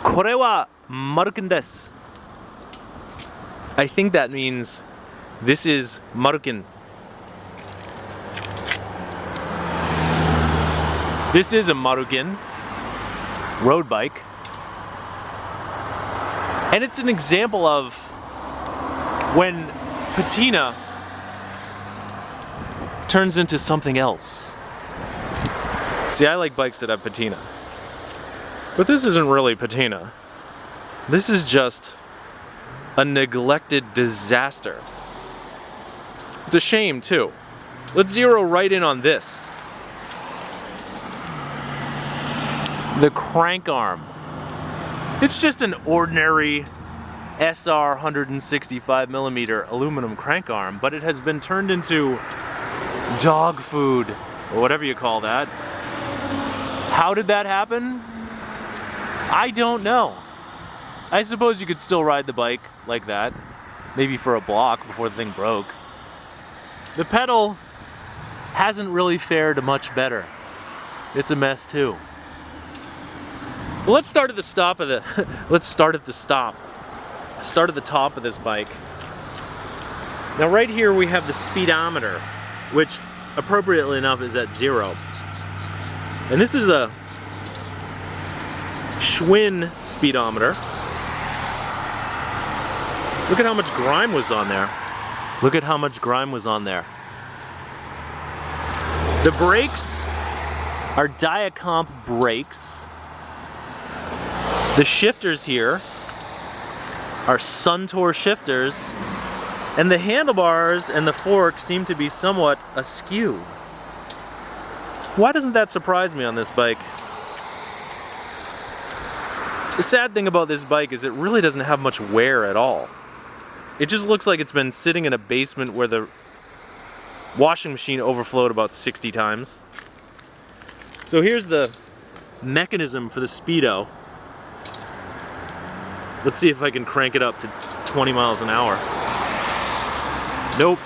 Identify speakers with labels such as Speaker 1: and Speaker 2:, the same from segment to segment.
Speaker 1: Kore wa MARUKIN desu. I think that means this is MARUKIN. This is a MARUKIN road bike. And it's an example of when patina turns into something else. See, I like bikes that have patina. But this isn't really patina. This is just a neglected disaster. It's a shame too. Let's zero right in on this. The crank arm. It's just an ordinary SR 165mm aluminum crank arm, but it has been turned into dog food, or whatever you call that. How did that happen? I don't know. I suppose you could still ride the bike like that, maybe for a block before the thing broke. The pedal hasn't really fared much better. It's a mess too. But let's start at the stop of the start at the top of this bike. Now right here we have the speedometer, which appropriately enough is at 0. And this is a Schwinn speedometer. Look at how much grime was on there. Look at how much grime was on there. The brakes are Diacomp brakes. The shifters here are Suntour shifters. And the handlebars and the fork seem to be somewhat askew. Why doesn't that surprise me on this bike? The sad thing about this bike is it really doesn't have much wear at all. It just looks like it's been sitting in a basement where the washing machine overflowed about 60 times. So here's the mechanism for the Speedo. Let's see if I can crank it up to 20 miles an hour. Nope.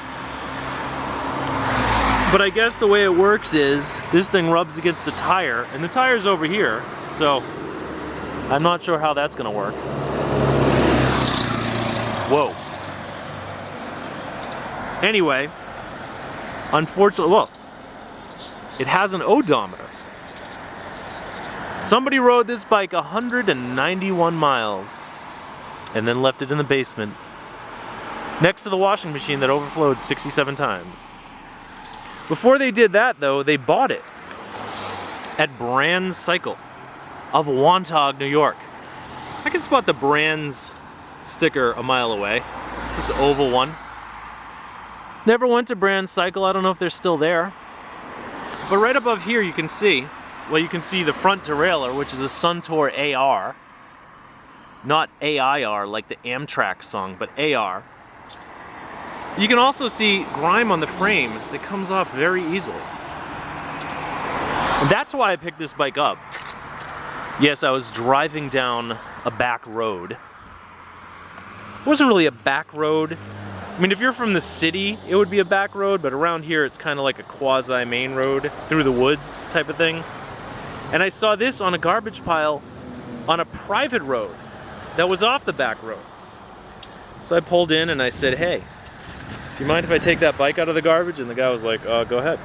Speaker 1: But I guess the way it works is this thing rubs against the tire, and the tire's over here, so I'm not sure how that's gonna work. Whoa. Anyway, unfortunately, well, it has an odometer. Somebody rode this bike 191 miles and then left it in the basement next to the washing machine that overflowed 67 times. Before they did that though, they bought it at Brand's Cycle of Wantagh, New York. I can spot the Brand's sticker a mile away. This oval one. Never went to Brand's Cycle, I don't know if they're still there. But right above here you can see, well, you can see the front derailleur, which is a Suntour AR. Not AIR like the Amtrak song, but AR. You can also see grime on the frame that comes off very easily. And that's why I picked this bike up. Yes, I was driving down a back road. It wasn't really a back road. I mean, if you're from the city, it would be a back road, but around here it's kind of like a quasi-main road through the woods type of thing. And I saw this on a garbage pile on a private road that was off the back road. So I pulled in and I said, hey, do you mind if I take that bike out of the garbage? And the guy was like, go ahead.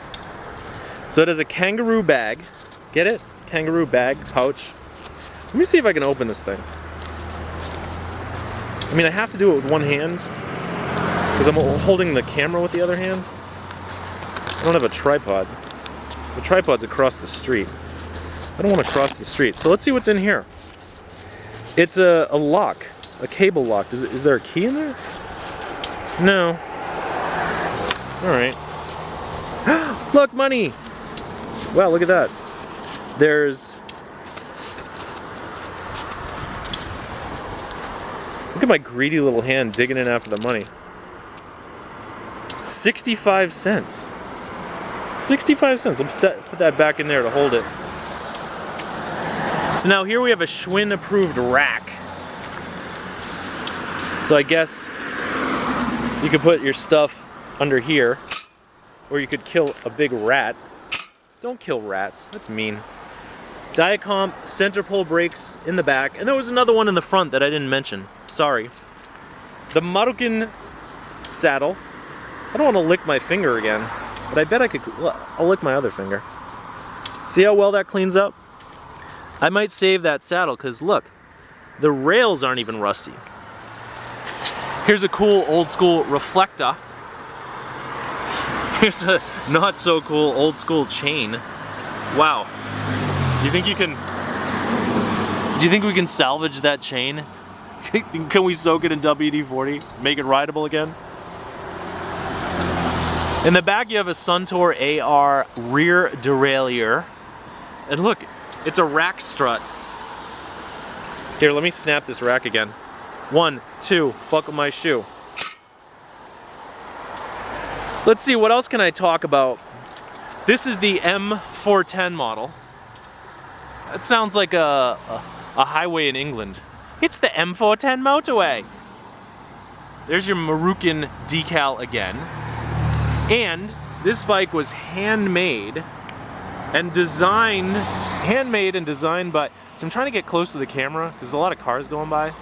Speaker 1: So it has a kangaroo bag. Get it? Kangaroo bag, pouch. Let me see if I can open this thing. I mean, I have to do it with one hand because I'm holding the camera with the other hand. I don't have a tripod. The tripod's across the street. I don't want to cross the street. So let's see what's in here. It's a lock, a cable lock. Is there a key in there? No. All right. Look, money. Wow, look at that. There's... Look at my greedy little hand digging in after the money. 65 cents. 65 cents. I'll put that back in there to hold it. So now here we have a Schwinn approved rack. So I guess you could put your stuff under here, or you could kill a big rat. Don't kill rats, that's mean. Diacomp center pole brakes in the back, and there was another one in the front that I didn't mention. Sorry. The MARUKIN saddle. I don't want to lick my finger again, but I bet I could. I'll lick my other finger. See how well that cleans up? I might save that saddle because look, the rails aren't even rusty. Here's a cool old school reflector. Here's a not so cool old school chain. Wow. Do you think we can salvage that chain? Can we soak it in WD-40? Make it rideable again? In the back you have a Suntour AR rear derailleur. And look, it's a rack strut. Here, let me snap this rack again. 1, 2, buckle my shoe. Let's see, what else can I talk about? This is the M-410 model. That sounds like a highway in England. It's the M-410 motorway. There's your MARUKIN decal again. And this bike was handmade and designed by, so I'm trying to get close to the camera, there's a lot of cars going by.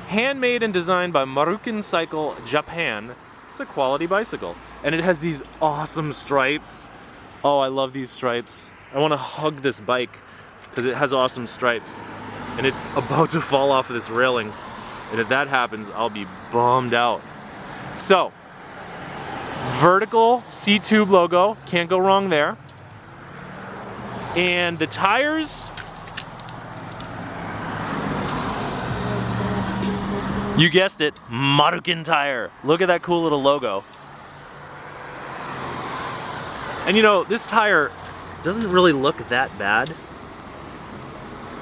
Speaker 1: Handmade and designed by MARUKIN Cycle Japan. It's a quality bicycle. And it has these awesome stripes. Oh, I love these stripes. I want to hug this bike because it has awesome stripes. And it's about to fall off of this railing. And if that happens, I'll be bummed out. So, vertical C-tube logo, can't go wrong there. And the tires, you guessed it, MARUKIN tire. Look at that cool little logo. And you know, this tire doesn't really look that bad.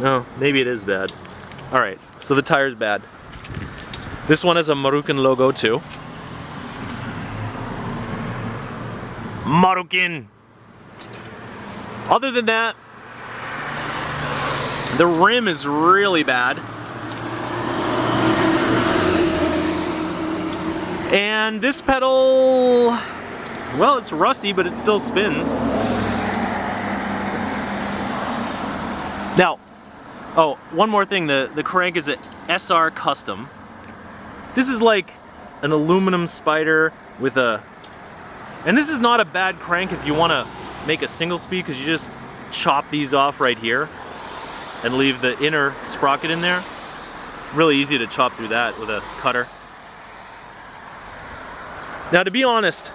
Speaker 1: No, maybe it is bad. Alright, so the tire's bad. This one has a MARUKIN logo too. MARUKIN! Other than that, the rim is really bad. And this pedal, well, it's rusty, but it still spins. Now, oh, one more thing, the crank is an SR Custom. This is like an aluminum spider with a, and this is not a bad crank if you want to make a single speed, because you just chop these off right here and leave the inner sprocket in there. Really easy to chop through that with a cutter. Now, to be honest,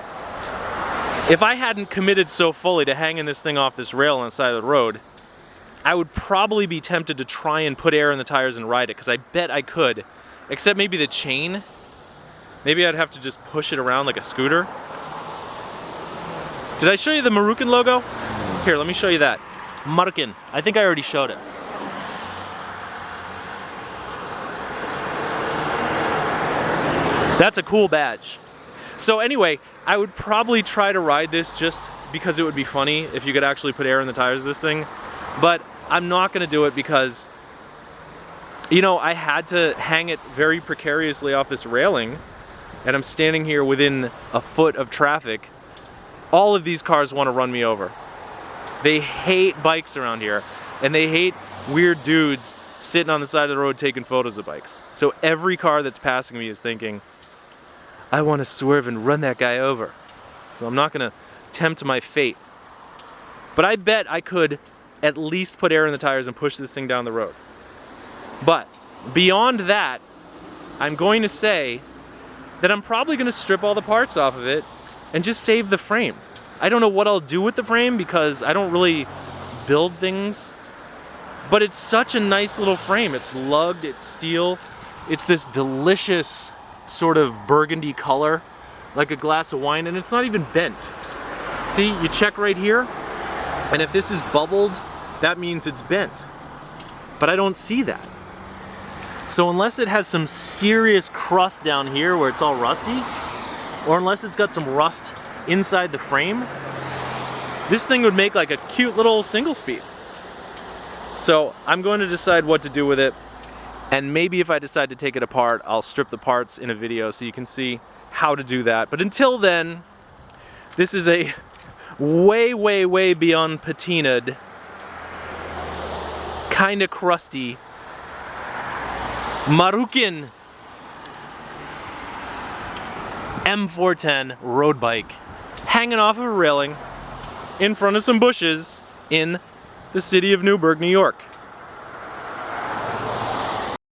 Speaker 1: if I hadn't committed so fully to hanging this thing off this rail on the side of the road, I would probably be tempted to try and put air in the tires and ride it, because I bet I could, except maybe the chain. Maybe I'd have to just push it around like a scooter. Did I show you the MARUKIN logo? Here, let me show you that. MARUKIN. I think I already showed it. That's a cool badge. So anyway, I would probably try to ride this just because it would be funny if you could actually put air in the tires of this thing. But I'm not going to do it because, you know, I had to hang it very precariously off this railing, and I'm standing here within a foot of traffic. All of these cars want to run me over. They hate bikes around here, and they hate weird dudes sitting on the side of the road taking photos of bikes. So every car that's passing me is thinking, I want to swerve and run that guy over. So I'm not going to tempt my fate. But I bet I could at least put air in the tires and push this thing down the road. But beyond that, I'm going to say that I'm probably going to strip all the parts off of it and just save the frame. I don't know what I'll do with the frame because I don't really build things, but it's such a nice little frame. It's lugged, it's steel, it's this delicious sort of burgundy color, like a glass of wine, and it's not even bent. See, you check right here, and if this is bubbled, that means it's bent. But I don't see that. So unless it has some serious crust down here where it's all rusty, or unless it's got some rust inside the frame, this thing would make like a cute little single speed. So I'm going to decide what to do with it, and maybe if I decide to take it apart, I'll strip the parts in a video so you can see how to do that. But until then, this is a way, way, way beyond patinaed kinda crusty MARUKIN M-410 road bike hanging off of a railing in front of some bushes in the city of Newburgh, New York.